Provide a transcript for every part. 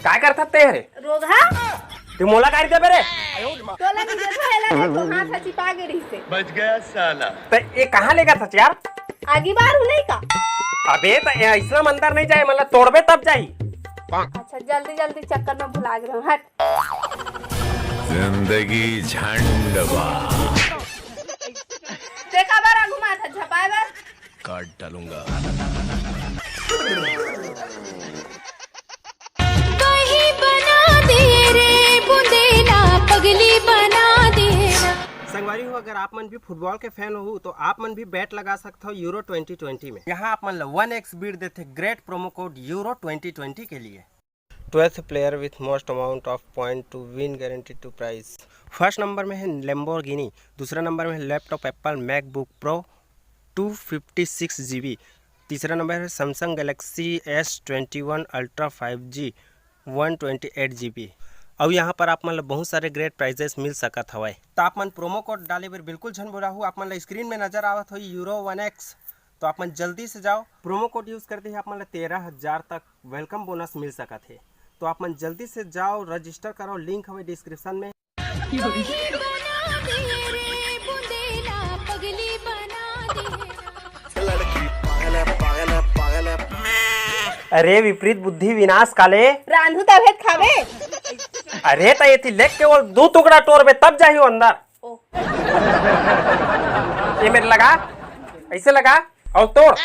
काय करतात ते रे रोग हा ते मोला काय दे बरे तोला नहीं देखो हेला तो हाथ हची पागे रही से बच गया साला। तो ये कहाँ लेगा था यार? आगे बार हूँ नहीं का। अबे तो ऐसा मंदिर नहीं जाए मतलब तोड़बे तब जाई। अच्छा जल्दी जल्दी चक्कर में भुला गए हट। जिंदगी झंडवा देखा बार घुमा था झपाए बार काट डालूंगा। कहीं बना दे रे बुंदेला पगली बना दे। संगवारी हो, अगर आप मन भी फुटबॉल के फैन हो तो आप मन भी बैट लगा सकते हो यूरो 2020 में। यहाँ आप मन 1x बीट देते ग्रेट प्रोमो कोड यूरो 2020 के लिए। 12th player with most amount of point to win guaranteed to prize. First number में है लैम्बोर्गिनी, दूसरा नंबर में है laptop Apple MacBook Pro 256 GB, तीसरा नंबर है Samsung Galaxy S21 ultra 5G 128 GB। और यहाँ पर आप मतलब बहुत सारे ग्रेट प्राइजेस मिल सकत हवाए। तो आप मन प्रोमो कोड डाले पर बिल्कुल झन बोला हूँ, आप मतलब स्क्रीन में नजर आवत हो यूरो 1x। तो आप मन जल्दी से जाओ, प्रोमो कोड यूज़ करते ही आप मतलब 13,000 तक वेलकम बोनस मिल सकत है। तो आप मन जल्दी से जाओ, रजिस्टर करो, लिंक हमें डिस्क्रिप्शन में। अरे विपरीत बुद्धि विनाश काले रांधू तबेत खावे। अरे तो ये थी लेग के वो 2 टुकड़ा तोड़बे तब जाहियो अंदर। ये मेरे लगा ऐसे लगा और तोड़।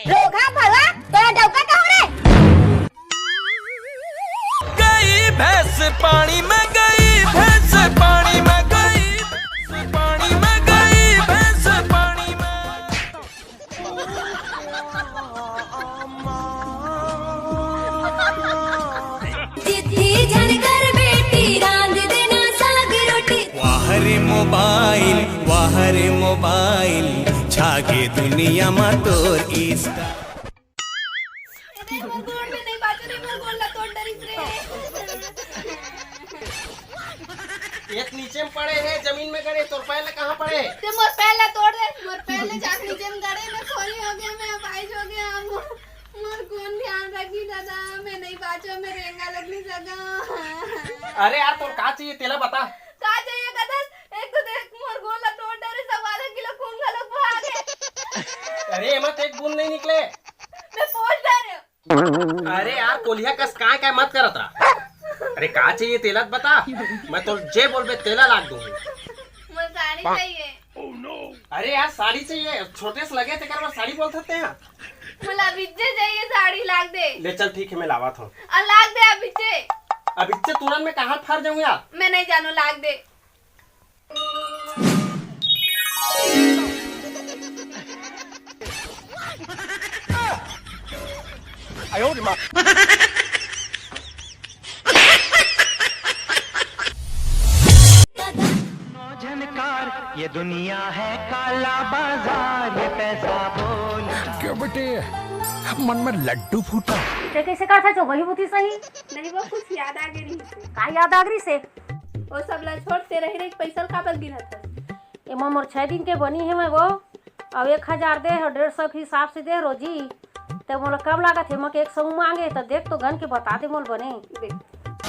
रोगा भला तोरा डौका का हो रे। गई भैंस पानी में गई, भैंस पानी में गई, भैंस पानी में गई, भैंस पानी में। जिद्दी जनकर बेटी रांध देना साग रोटी। वाहरे मोबाइल छागे दुनिया में तोर इसका। वो गोड़ में नहीं बाजू रे वो गोड़ ला तोड़ डरी रे। एक नीचे में पड़े हैं, जमीन में गड़े, तो पहले कहाँ पड़े? ते मोर पहला तोड़ दे, मोर पहले जाके नीचे में गड़े, मैं खोली हो गया, मैं बाइज हो गया, मोर कौन ध्यान रखी दादा, मैं नहीं बाजो, मैं रेंगा लग नहीं सका। अरे यार तो का चाहिए तेला बता। का चाहिए कदर, एक तो देख मोर गोला तोड़ डरे, सब आधा किलो खून गलत भाग गए। अरे मत एक बूंद नहीं निकले। मैं पोछ डरे। अरे यार कोलिया कस काय मत करत रहा। अरे का चाहिए तेला बता, मैं तो जे बोलबे तेला लाग दूंगी। मुझे साड़ी चाहिए। अरे यार साड़ी चाहिए, छोटे से लगे थे कर साड़ी बोल सकते हैं। मुझे अभिज्जे चाहिए, साड़ी लाग दे। ले चल ठीक है, मैं लावा था। लाग दे अभिज्जे। अब इससे तुरंत में कहाँ फर जाऊँ यार। मैं नहीं जानू, लाग दे। झनकार ये दुनिया है काला बाजार, ये पैसा बोल। क्या बेटे मन में लड्डू फूटा। ते कैसे कहा था जो वही बुद्धि सही। नहीं वो कुछ याद आ गई से। का याद आगरी से वो सब ला छोड़ते रह रे पैसा का पर गिना था। ये मोर 6 दिन के बनी है मैं वो अब 1000 दे और 150 के हिसाब से दे रोजी। तो मोला कब लागत है मके 100 मांगे तो देख तो घन के बता दे मोल बने।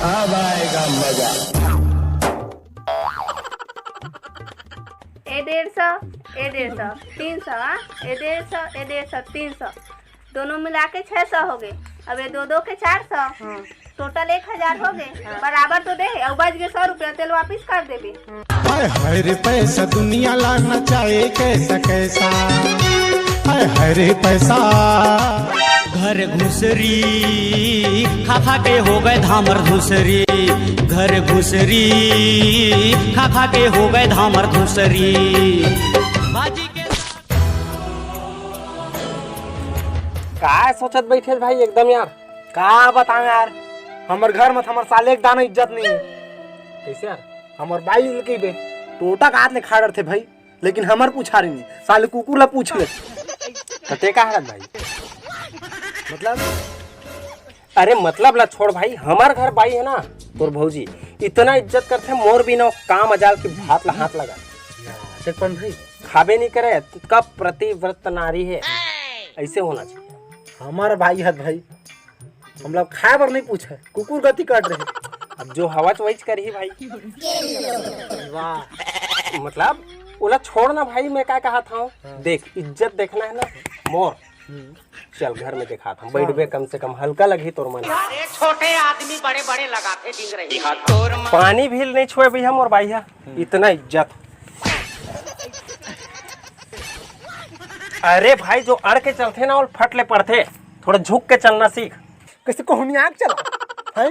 अब आएगा मजा। ए 150 ए 150 300 ए 150 ए 150 300 दोनों मिला के 600 हो गए। अब ये दो के 400 टोटल 1000 हो गए। बराबर तो दे और बच गए 100 रुपया, तेल वापिस कर देबे। हाय हाय रे पैसा दुनिया लाना चाहे कैसा कैसा। हाय हाय रे पैसा घर घुसरी खा खा के हो गए धामर धुसरी। घर घुसरी खा खा के हो गए धामर धुसरी। बाजी के का सोचत बैठे भाई एकदम यार। का बताऊं यार, हमर घर में हमर साले के दाना इज्जत नहीं है। कैसे यार हमर बाई लकी बे टोटा का हाथ ले खाड़ थे भाई, लेकिन हमर पूछा रही नहीं, साले कुकुर ला पूछ ले। सत्य का हालत भाई मतलब अरे मतलब ला छोड़ भाई, हमार घर बाई है ना तोर भौजी इतना इज्जत करते मोर भी ना काम अजाल की भात ला हाथ लगा शेखपन भाई खाबे नहीं करे कब प्रतिव्रत नारी है, ऐसे होना चाहिए। हमारा भाई है भाई, हम लोग खाए पर नहीं पूछे, कुकुर गति काट रहे। अब जो हवा वही करी भाई। वाह मतलब ओला छोड़ ना भाई, मैं क्या कहा था देख इज्जत देखना है ना मोर, चल घर में दिखा था बैठबे कम से कम हल्का लगी तोर मन। छोटे आदमी बड़े बड़े लगाते दिख रही पानी भी नहीं छुए भैया मोर भाईया, इतना इज्जत। अरे भाई जो अड़ के चलते ना और फट ले पड़ते, थोड़ा झुक के चलना सीख। कैसे कोहनी आग चला है?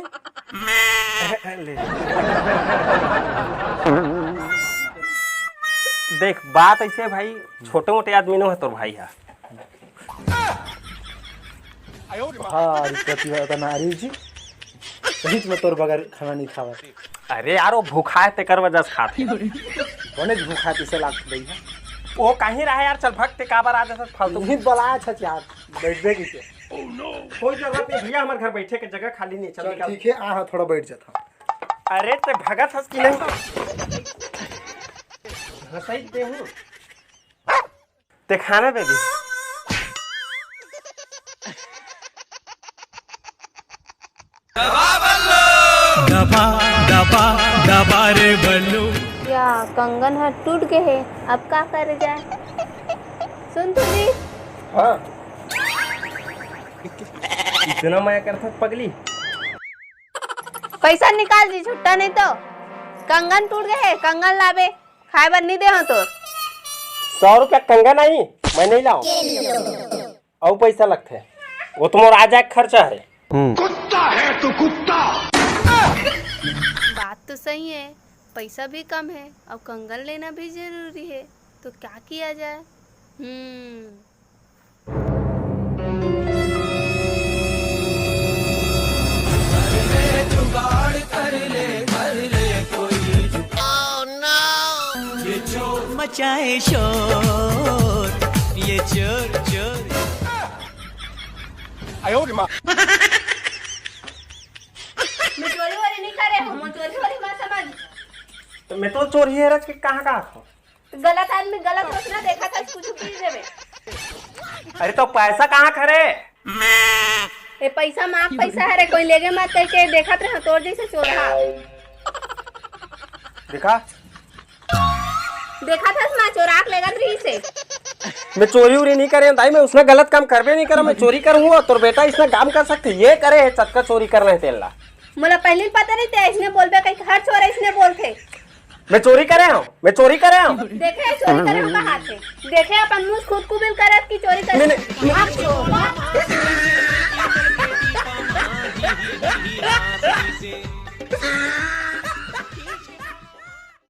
देख बात ऐसे भाई, छोटे मोटे आदमी नो है तोर भाई है। भारी प्रतिभा नारी जी, सही में तोर बगैर खाना नहीं खावा। अरे यार वो भूखा है तेकर वजह से खाते। बने भूखा तिसे लाग गई है। वो कहीं रहा यार, चल भक्त काबर आ जाता फालतू। तुम्हें बलाया छ यार, बैठ दे किसे। कोई जगह पे भैया हमारे घर बैठे के जगह खाली नहीं, चल निकल। ठीक है आ थोड़ा बैठ जाता। अरे ते भगत हंस की नहीं हंसाई दे हूँ ते खाना बेबी। दबा दबा दबा रे बल्लू। क्या कंगन है टूट गए है, अब क्या करे जाए? सुन तू भी हाँ इतना माया करता पगली। पैसा निकाल दी छुट्टा, नहीं तो कंगन टूट गए है, कंगन लावे खाए बर नहीं दे हो तो। 100 रुपया कंगन नहीं मैं नहीं लाऊं, और पैसा लगते है वो तुम्हारा आ जाए खर्चा है। कुत्ता है तू कुत्ता। बात तो सही है, पैसा भी कम है और कंगन लेना भी जरूरी है, तो क्या किया जाए? मचाए शोर ये चोर चोर। मैं चोरी वोरी नहीं करे हूँ, मैं चोरी वोरी मत समझ। तो मैं तो चोरी है रच के कहाँ था। गलत आदमी गलत सोचना, देखा था कुछ पी देवे। अरे तो पैसा कहाँ खरे? ये पैसा माफ पैसा है रे, कोई लेगे मत कह के देखत रहे तोर जैसे चोरहा। देखा था मां चोराक लेगा रही से। मैं चोरी उरी नहीं करे भाई, मैं उसने गलत काम करबे नहीं करा, मैं चोरी करूंगा तोर बेटा इसने काम कर सकते ये करे है चक्का चोरी करना है तेला। मुला पहले पता नहीं था, इसने बोलबे कहीं हर चोर इसने बोलते। मैं चोरी करे हूँ, मैं चोरी करे हूँ। देखे चोरी करे हम हाथ से, देखे अपन मुंह खुद कुबिल करत की चोरी करे।